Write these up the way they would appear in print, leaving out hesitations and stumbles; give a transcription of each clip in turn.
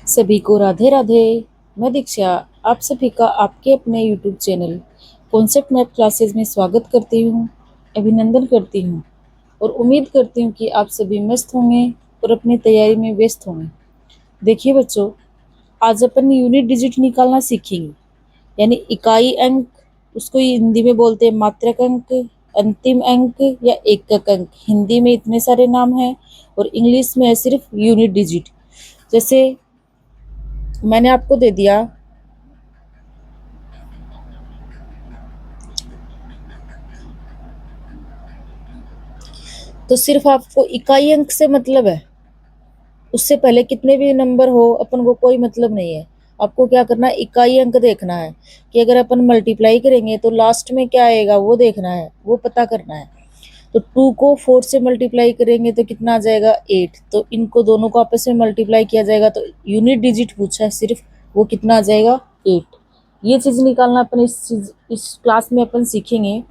सभी को राधे राधे। मैं दीक्षा आप सभी का आपके अपने YouTube channel concept math classes में स्वागत करती हूँ, अभिनंदन करती हूँ और उम्मीद करती हूँ कि आप सभी मस्त होंगे और अपनी तैयारी में व्यस्त होंगे। देखिए बच्चों, आज अपन यूनिट डिजिट निकालना सीखेंगे, यानी इकाई अंक। उसको हिंदी में बोलते हैं मात्रक अंक, अंतिम अंक या एकक अंक। हिंदी में इतने सारे नाम हैं और इंग्लिश में है सिर्फ यूनिट डिजिट। जैसे मैंने आपको दे दिया तो सिर्फ आपको इकाई अंक से मतलब है, उससे पहले कितने भी नंबर हो अपन को कोई मतलब नहीं है। आपको क्या करना है, इकाई अंक देखना है कि अगर अपन मल्टीप्लाई करेंगे तो लास्ट में क्या आएगा वो देखना है, वो पता करना है। तो 2 को 4 से मल्टीप्लाई करेंगे तो कितना आ जाएगा 8। तो इनको दोनों को आपस में मल्टीप्लाई किया जाएगा तो यूनिट डिजिट पूछा है सिर्फ, वो कितना आ जाएगा 8। ये चीज़ निकालना अपन इस क्लास में अपन सीखेंगे।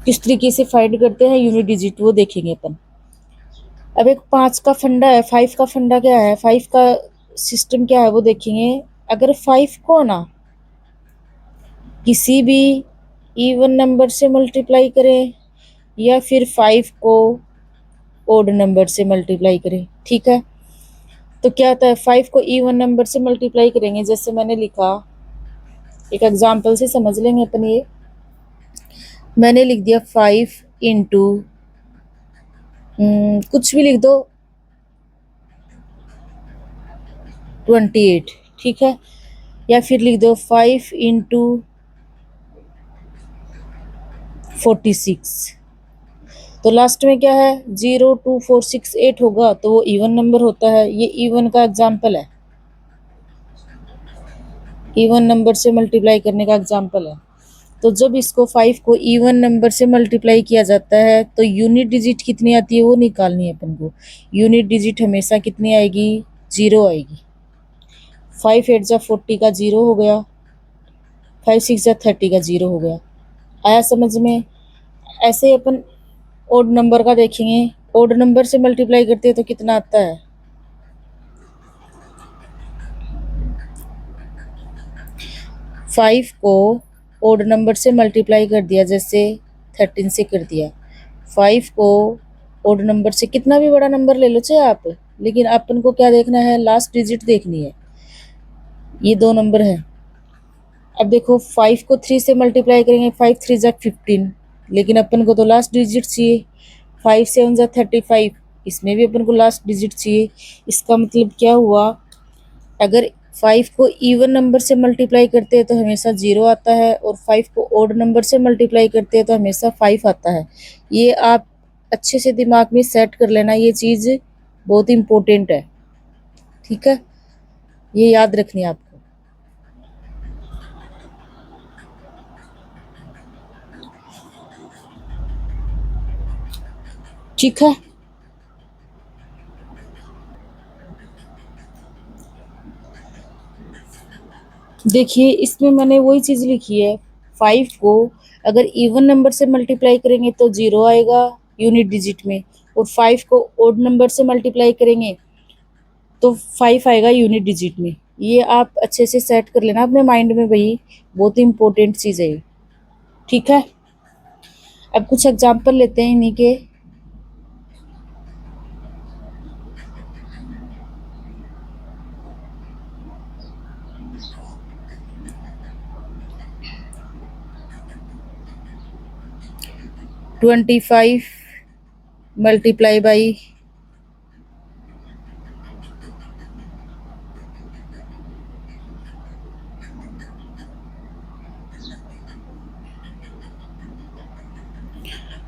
किस तरीके से फाइंड करते हैं यूनिट डिजिट वो देखेंगे अपन। अब एक 5 का फंडा है, 5 का फंडा क्या है, 5 का सिस्टम क्या है वो देखेंगे। अगर 5 को ना किसी भी इवन नंबर से मल्टीप्लाई करें या फिर 5 को ओड नंबर से मल्टीप्लाई करें, ठीक है, तो क्या होता है 5 को इवन नंबर से मल्टीप्लाई करेंगे। जैसे मैंने लिखा, एक एग्जांपल से समझ लेंगे अपन। ये मैंने लिख दिया 5 इंटू कुछ भी लिख दो 28, ठीक है, या फिर लिख दो 5 इंटू 46। तो लास्ट में क्या है 02468 होगा, तो वो इवन नंबर होता है। ये इवन का एग्जाम्पल है, इवन नंबर से मल्टीप्लाई करने का एग्जाम्पल है। तो जब इसको 5 को इवन नंबर से मल्टीप्लाई किया जाता है तो यूनिट डिजिट कितनी आती है वो निकालनी है अपन को। यूनिट डिजिट हमेशा कितनी आएगी, 0 आएगी। 5 8 जा 40 का 0 हो गया, 5 6 जा 30 का 0 हो गया। आया समझ में। ऐसे अपन ओड नंबर का देखेंगे, ओड नंबर से मल्टीप्लाई करते हैं तो कितना आता है, 5 को ओड नंबर से मल्टीप्लाई कर दिया, जैसे 13 से कर दिया। 5 को ओड नंबर से कितना भी बड़ा नंबर ले लो चाहे आप, लेकिन अपन को क्या देखना है, लास्ट डिजिट देखनी है। ये 2 नंबर है। अब देखो 5 को 3 से मल्टीप्लाई करेंगे, 5 3 जा 15, लेकिन अपन को तो लास्ट डिजिट चाहिए। 5 7 जा 35, इसमें भी अपन को लास्ट डिजिट चाहिए। इसका मतलब क्या हुआ, अगर 5 को इवन नंबर से मल्टीप्लाई करते हैं तो हमेशा 0 आता है, और 5 को ओड नंबर से मल्टीप्लाई करते हैं तो हमेशा 5 आता है। ये आप अच्छे से दिमाग में सेट कर लेना, ये चीज़ बहुत इम्पोर्टेंट है, ठीक है, ये याद रखनी है आपको। ठीक है, देखिए इसमें मैंने वही चीज़ लिखी है। 5 को अगर इवन नंबर से मल्टीप्लाई करेंगे तो 0 आएगा यूनिट डिजिट में, और 5 को ओड नंबर से मल्टीप्लाई करेंगे तो 5 आएगा यूनिट डिजिट में। ये आप अच्छे से सेट कर लेना अपने माइंड में भाई, बहुत ही इंपॉर्टेंट चीज़ है ये, ठीक है। अब कुछ एग्जांपल लेते हैं इन्हीं के। ट्वेंटी 25 मल्टीप्लाई बाई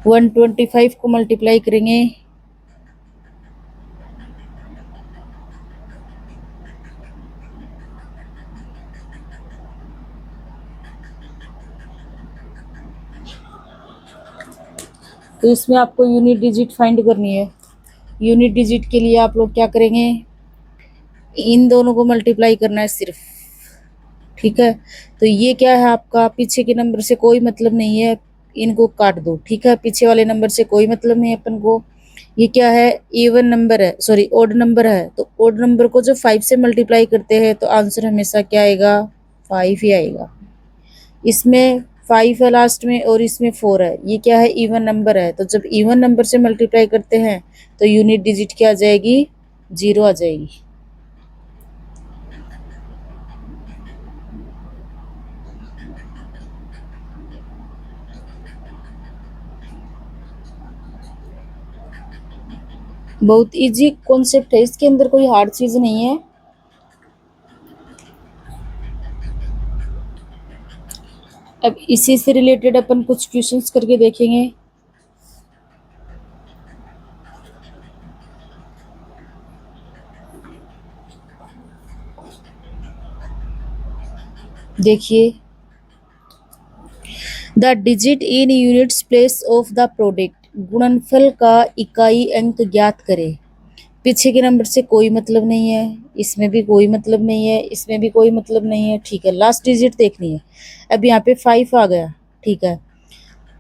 125 को मल्टीप्लाई करेंगे तो इसमें आपको यूनिट डिजिट फाइंड करनी है। यूनिट डिजिट के लिए आप लोग क्या करेंगे, इन दोनों को मल्टीप्लाई करना है सिर्फ, ठीक है। तो ये क्या है आपका, पीछे के नंबर से कोई मतलब नहीं है, इनको काट दो, ठीक है। पीछे वाले नंबर से कोई मतलब नहीं है अपन को, ये क्या है, इवन नंबर है, सॉरी ओड नंबर है, तो ओड नंबर को जब 5 से मल्टीप्लाई करते हैं तो आंसर हमेशा क्या आएगा, 5 ही आएगा। इसमें 5 है लास्ट में और इसमें 4 है, ये क्या है, इवन नंबर है, तो जब इवन नंबर से मल्टीप्लाई करते हैं तो यूनिट डिजिट क्या आ जाएगी, 0 आ जाएगी। बहुत इजी कॉन्सेप्ट है, इसके अंदर कोई हार्ड चीज नहीं है। अब इसी से रिलेटेड अपन कुछ क्वेश्चंस करके देखेंगे। देखिए, the digit in units place of the product, गुणनफल का इकाई अंक ज्ञात करें। पीछे के नंबर से कोई मतलब नहीं है, इसमें भी कोई मतलब नहीं है, इसमें भी कोई मतलब नहीं है, ठीक है। लास्ट डिजिट देखनी है। अब यहाँ पे 5 आ गया, ठीक है।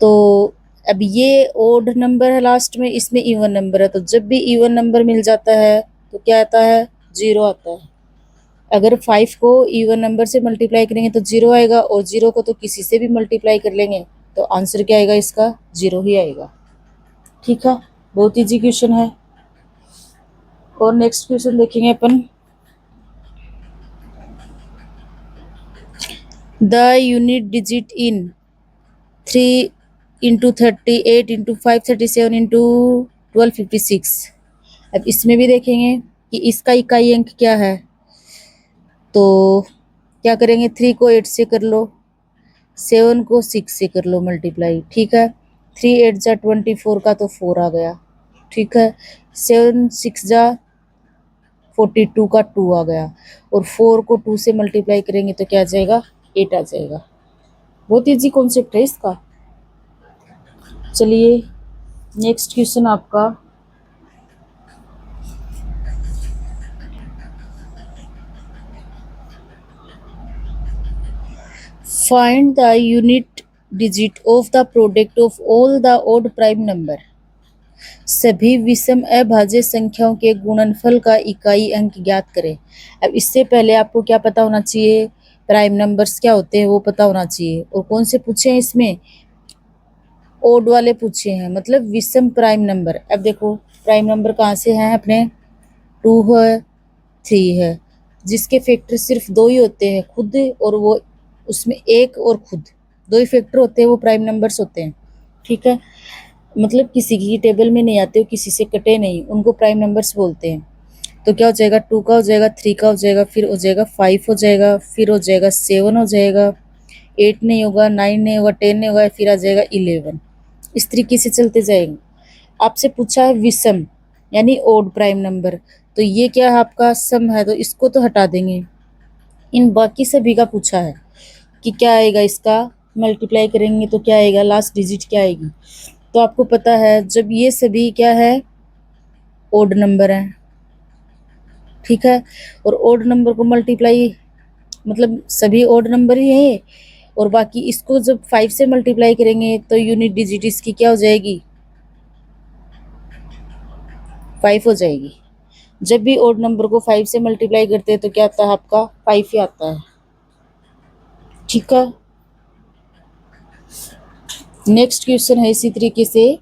तो अब ये ओड नंबर है लास्ट में, इसमें इवन नंबर है, तो जब भी इवन नंबर मिल जाता है तो क्या आता है, 0 आता है। अगर 5 को इवन नंबर से मल्टीप्लाई करेंगे तो 0 आएगा, और 0 को तो किसी से भी मल्टीप्लाई कर लेंगे तो आंसर क्या आएगा, इसका 0 ही आएगा। ठीक है, बहुत इजी क्वेश्चन है। और नेक्स्ट क्वेश्चन देखेंगे अपन। The unit digit in 3 into 38 into 537 into 1256। अब इसमें भी देखेंगे कि इसका इकाई अंक क्या है। तो क्या करेंगे, 3 को 8 से कर लो, 7 को 6 से कर लो मल्टीप्लाई, ठीक है। 3 8 जा 24 का तो 4 आ गया, ठीक है। 7 6 जा 42 का 2 आ गया, और 4 को 2 से मल्टीप्लाई करेंगे तो क्या आ जाएगा, 8 आ जाएगा। बहुत इजी कॉन्सेप्ट है इसका। चलिए नेक्स्ट क्वेश्चन आपका। Find the unit digit of the product of all the odd prime number. सभी विषम अभाज्य संख्याओं के गुणनफल का इकाई अंक ज्ञात करें। अब इससे पहले आपको क्या पता होना चाहिए, प्राइम नंबर्स क्या होते हैं वो पता होना चाहिए। और कौन से पूछे हैं इसमें, ओड वाले पूछे हैं, मतलब विषम प्राइम नंबर। अब देखो प्राइम नंबर कहाँ से हैं अपने, 2 है, 3 है, जिसके फैक्टर सिर्फ 2 ही होते हैं, खुद और वो, उसमें एक और खुद, 2 ही फैक्टर होते हैं, वो प्राइम नंबर्स होते हैं। ठीक है, मतलब किसी की टेबल में नहीं आते, किसी से कटे नहीं, उनको प्राइम नंबर्स बोलते हैं। तो क्या हो जाएगा, 2 का हो जाएगा, 3 का हो जाएगा, फिर हो जाएगा 5 हो जाएगा, फिर हो जाएगा 7 हो जाएगा, 8 नहीं होगा, 9 नहीं होगा, 10 नहीं होगा, फिर आ जाएगा 11। इस तरीके से चलते जाएंगे। आपसे पूछा है विषम यानी ओड प्राइम नंबर, तो ये क्या है आपका सम है, तो इसको तो हटा देंगे। इन बाकी सभी का पूछा है कि क्या आएगा, इसका मल्टीप्लाई करेंगे तो क्या आएगा, लास्ट डिजिट क्या आएगी। तो आपको पता है जब ये सभी क्या है, ओड नंबर है, ठीक है। और ओड नंबर को मल्टीप्लाई, मतलब सभी ओड नंबर ही है, और बाकी इसको जब 5 से मल्टीप्लाई करेंगे तो यूनिट डिजिट इसकी क्या हो जाएगी, 5 हो जाएगी। जब भी ओड नंबर को 5 से मल्टीप्लाई करते हैं तो क्या आता है आपका, 5 ही आता है। ठीक है, नेक्स्ट क्वेश्चन है इसी तरीके से।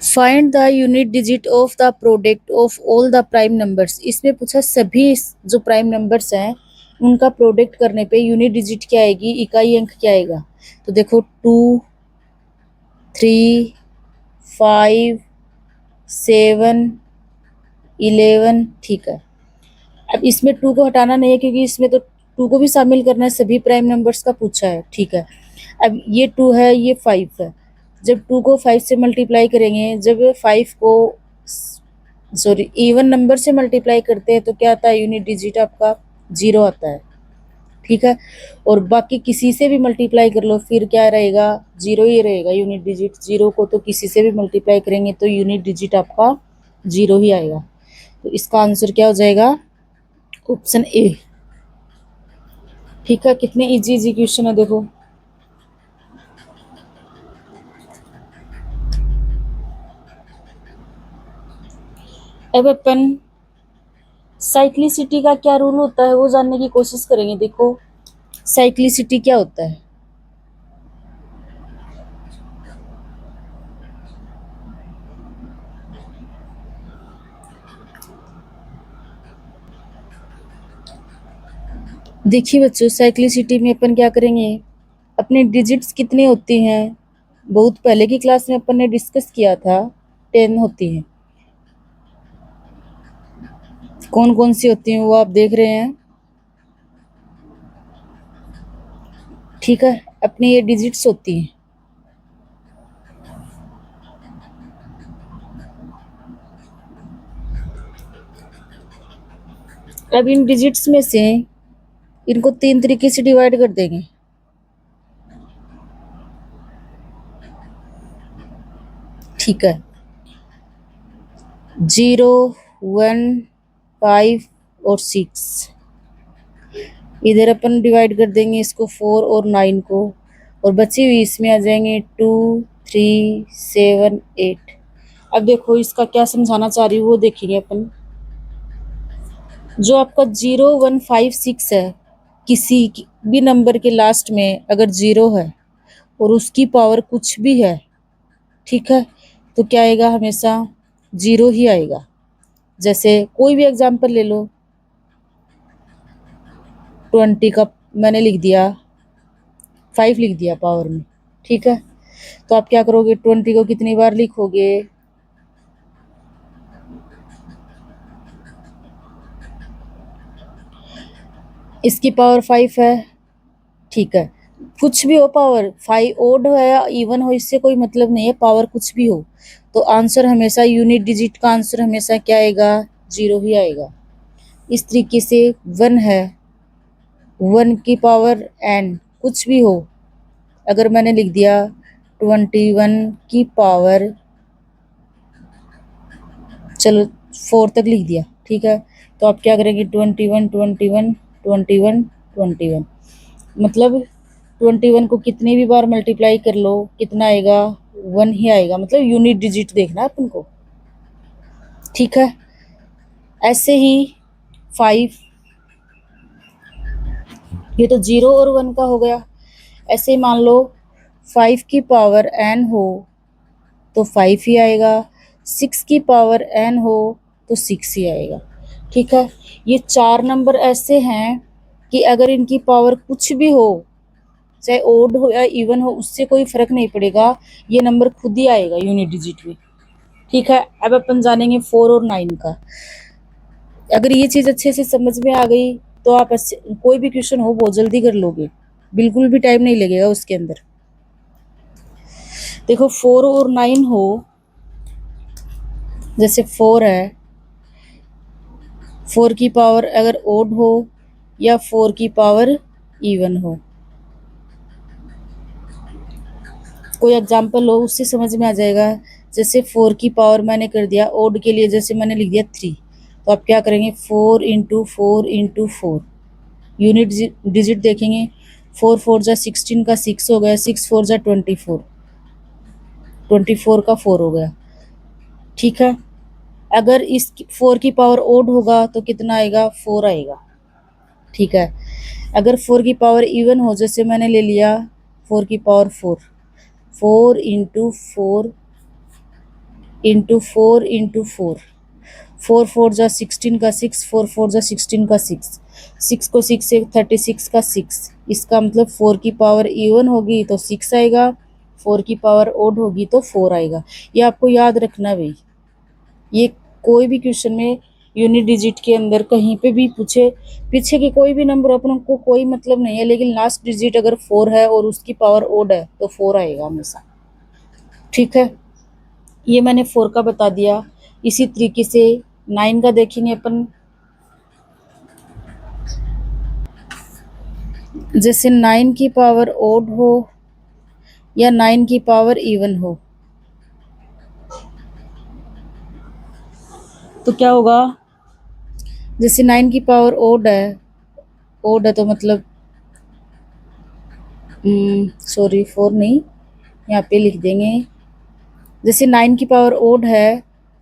Find the unit digit of the product of all the prime numbers. इसमें पूछा सभी जो प्राइम नंबर्स हैं उनका प्रोडक्ट करने पे यूनिट डिजिट क्या आएगी, इकाई अंक क्या आएगा। तो देखो 2 3 5 7 11, ठीक है। अब इसमें 2 को हटाना नहीं है क्योंकि इसमें तो 2 को भी शामिल करना है, सभी प्राइम नंबर्स का पूछा है, ठीक है। अब ये 2 है, ये 5 है, जब 2 को 5 से मल्टीप्लाई करेंगे, जब 5 को सॉरी इवन नंबर से मल्टीप्लाई करते हैं तो क्या आता है, यूनिट डिजिट आपका 0 आता है, ठीक है। और बाकी किसी से भी मल्टीप्लाई कर लो फिर क्या रहेगा, 0 ही रहेगा यूनिट डिजिट। 0 को तो किसी से भी मल्टीप्लाई करेंगे तो यूनिट डिजिट आपका 0 ही आएगा। तो इसका आंसर क्या हो जाएगा, ऑप्शन ए। ठीक है, कितने इजी इजी क्वेश्चन है देखो। अब अपन साइक्लिसिटी का क्या रूल होता है वो जानने की कोशिश करेंगे। देखो साइक्लिसिटी क्या होता है। देखिए बच्चों, साइक्लिसिटी में अपन क्या करेंगे, अपने डिजिट्स कितनी होती हैं, बहुत पहले की क्लास में अपन ने डिस्कस किया था, 10 होती हैं। कौन कौन सी होती हैं वो आप देख रहे हैं, ठीक है। अपनी ये डिजिट्स होती हैं। अब इन डिजिट्स में से इनको 3 तरीके से डिवाइड कर देंगे। ठीक है, 0, 1, 5 और 6। इधर अपन डिवाइड कर देंगे इसको 4 और 9 को, और बची हुई इसमें आ जाएंगे 2, 3, 7, 8। अब देखो इसका क्या समझाना चाह रही हूँ वो देखेंगे अपन। जो आपका 0, 1, 5, 6 है, किसी भी नंबर के लास्ट में अगर 0 है और उसकी पावर कुछ भी है, ठीक है, तो क्या आएगा, हमेशा 0 ही आएगा। जैसे कोई भी एग्जांपल ले लो, 20 का मैंने लिख दिया, 5 लिख दिया पावर में, ठीक है। तो आप क्या करोगे, 20 को कितनी बार लिखोगे, इसकी पावर 5 है, ठीक है। कुछ भी हो पावर, 5 ओड हो या इवन हो, इससे कोई मतलब नहीं है, पावर कुछ भी हो, तो आंसर हमेशा, यूनिट डिजिट का आंसर हमेशा क्या आएगा, 0 ही आएगा। इस तरीके से 1 है, 1 की पावर n कुछ भी हो, अगर मैंने लिख दिया 21 की पावर, चलो 4 तक लिख दिया, ठीक है। तो आप क्या करेंगे, 21, 21, 21, 21, मतलब 21 को कितनी भी बार मल्टीप्लाई कर लो कितना आएगा, 1 ही आएगा, मतलब यूनिट डिजिट देखना है अपन को, ठीक है। ऐसे ही 5, ये तो 0 और 1 का हो गया। ऐसे ही मान लो 5 की पावर n हो तो 5 ही आएगा, 6 की पावर n हो तो 6 ही आएगा, ठीक है। ये 4 नंबर ऐसे हैं कि अगर इनकी पावर कुछ भी हो, चाहे ओड हो या इवन हो, उससे कोई फर्क नहीं पड़ेगा, ये नंबर खुद ही आएगा यूनिट डिजिट में, ठीक है। अब अपन जानेंगे 4 और 9 का। अगर ये चीज अच्छे से समझ में आ गई तो आप कोई भी क्वेश्चन हो बहुत जल्दी कर लोगे, बिल्कुल भी टाइम नहीं लगेगा उसके अंदर। देखो 4 और 9 हो, जैसे 4 है, 4 की पावर अगर ओड हो या 4 की पावर इवन हो, कोई एग्जांपल हो उससे समझ में आ जाएगा। जैसे 4 की पावर मैंने कर दिया ओड के लिए, जैसे मैंने लिख दिया 3, तो आप क्या करेंगे, 4 इंटू 4 इंटू 4, यूनिट डिजिट देखेंगे, 4 4 जा 16 का 6 हो गया, 6 4 जा 24, 24 का 4 हो गया, ठीक है। अगर इस 4 की पावर ओड होगा तो कितना आएगा, 4 आएगा, ठीक है। अगर 4 की पावर इवन हो, जैसे मैंने ले लिया 4 की पावर 4, 4 इंटू 4 इंटू 4 इंटू 4, 4 4 जा 16 का 6, 4 4 जा 16 का 6, 6 को 6 से 36 का 6, इसका मतलब 4 की पावर इवन होगी तो 6 आएगा, 4 की पावर ओड होगी तो 4 आएगा। ये आपको याद रखना भाई, ये कोई भी क्वेश्चन में यूनिट डिजिट के अंदर कहीं पे भी पूछे, पीछे के कोई भी नंबर अपन को कोई मतलब नहीं है, लेकिन लास्ट डिजिट अगर 4 है और उसकी पावर ओड है तो 4 आएगा हमेशा, ठीक है। ये मैंने 4 का बता दिया। इसी तरीके से 9 का देखेंगे अपन। जैसे 9 की पावर ओड हो या 9 की पावर इवन हो, तो क्या होगा, जैसे 9 की पावर ओड है, ओड है तो मतलब सॉरी 4 नहीं, यहाँ पे लिख देंगे, जैसे 9 की पावर ओड है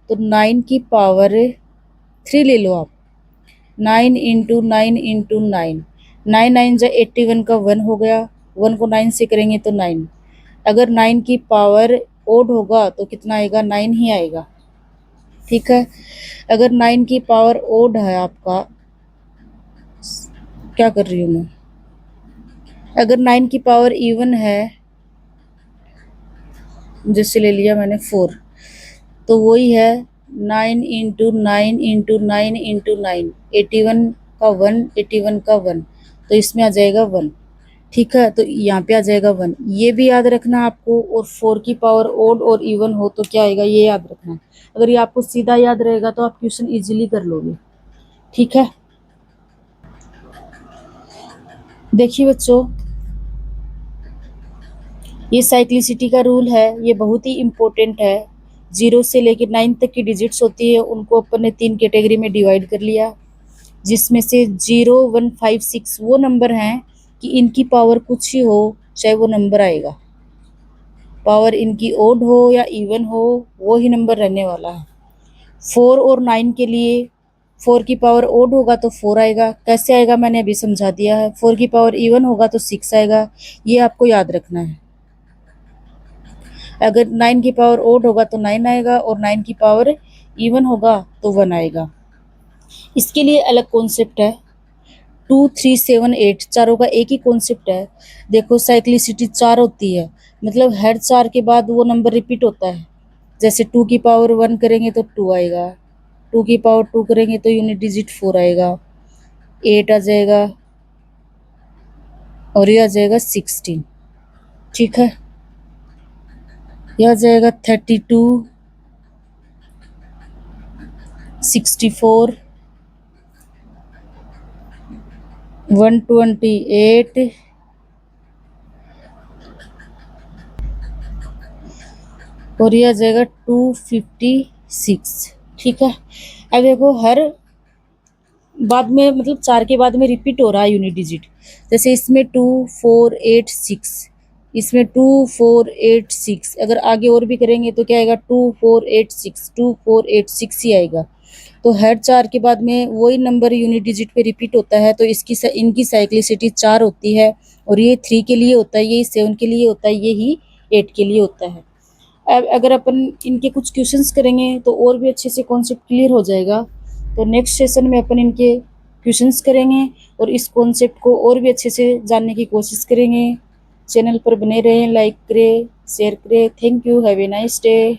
तो 9 की पावर 3 ले लो आप। 9 इंटू 9 इंटू 9, 9 जा 81 का 1 हो गया, 1 को 9 से करेंगे तो 9। अगर 9 की पावर ओड होगा तो कितना आएगा, 9 ही आएगा। ठीक है, अगर 9 की पावर ओड है आपका, क्या कर रही हूँ मैं, अगर 9 की पावर इवन है, जैसे ले लिया मैंने 4, तो वही है 9 इंटू 9 इंटू 9 इंटू 9, 81 का 1, 81 का 1, तो इसमें आ जाएगा 1। ठीक है, तो यहाँ पे आ जाएगा 1। ये भी याद रखना आपको, और 4 की पावर ओड और इवन हो तो क्या आएगा, ये याद रखना। अगर ये आपको सीधा याद रहेगा तो आप क्वेश्चन इजीली कर लोगे। ठीक है, देखिए बच्चों, ये साइक्लिसिटी का रूल है, ये बहुत ही इम्पोर्टेंट है। 0 से लेकर 9 तक की डिजिट्स होती है, उनको अपन ने 3 कैटेगरी में डिवाइड कर लिया, जिसमें से 0, 1, 5, 6 वो नंबर हैं कि इनकी पावर कुछ ही हो चाहे वो नंबर आएगा, पावर इनकी ओड हो या इवन हो वो ही नंबर रहने वाला है। 4 और 9 के लिए 4 की पावर ओड होगा तो 4 आएगा, कैसे आएगा मैंने अभी समझा दिया है। 4 की पावर इवन होगा तो 6 आएगा, ये आपको याद रखना है। अगर 9 की पावर ओड होगा तो 9 आएगा, और 9 की पावर इवन होगा तो 1 आएगा। इसके लिए अलग कॉन्सेप्ट है। 2, 3, 7, 8 चारों का एक ही कॉन्सेप्ट है। देखो, साइक्लिसिटी 4 होती है, मतलब हर 4 के बाद वो नंबर रिपीट होता है। जैसे 2 की पावर 1 करेंगे तो 2 आएगा, 2 की पावर 2 करेंगे तो यूनिट डिजिट 4 आएगा, 8 आ जाएगा, और ये आ जाएगा 16। ठीक है, यह आ जाएगा 32, 64, 128, और ये आ जाएगा 256। ठीक है, अब देखो, हर बाद में मतलब 4 के बाद में रिपीट हो रहा है यूनिट डिजिट। जैसे इसमें 2, 4, 8, 6, इसमें 2, 4, 8, 6, अगर आगे और भी करेंगे तो क्या आएगा, 2, 4, 8, 6, 2, 4, 8, 6 ही आएगा। तो हर 4 के बाद में वही नंबर यूनिट डिजिट पे रिपीट होता है, तो इनकी साइक्लिसिटी 4 होती है। और ये 3 के लिए होता है, ये 7 के लिए होता है, ये ही 8 के लिए होता है। अब अगर अपन इनके कुछ क्वेश्चंस करेंगे तो और भी अच्छे से कॉन्सेप्ट क्लियर हो जाएगा। तो नेक्स्ट सेशन में अपन इनके क्वेश्चंस करेंगे और इस कॉन्सेप्ट को और भी अच्छे से जानने की कोशिश करेंगे। चैनल पर बने रहें, लाइक करें, शेयर करें। Thank you, have a nice day.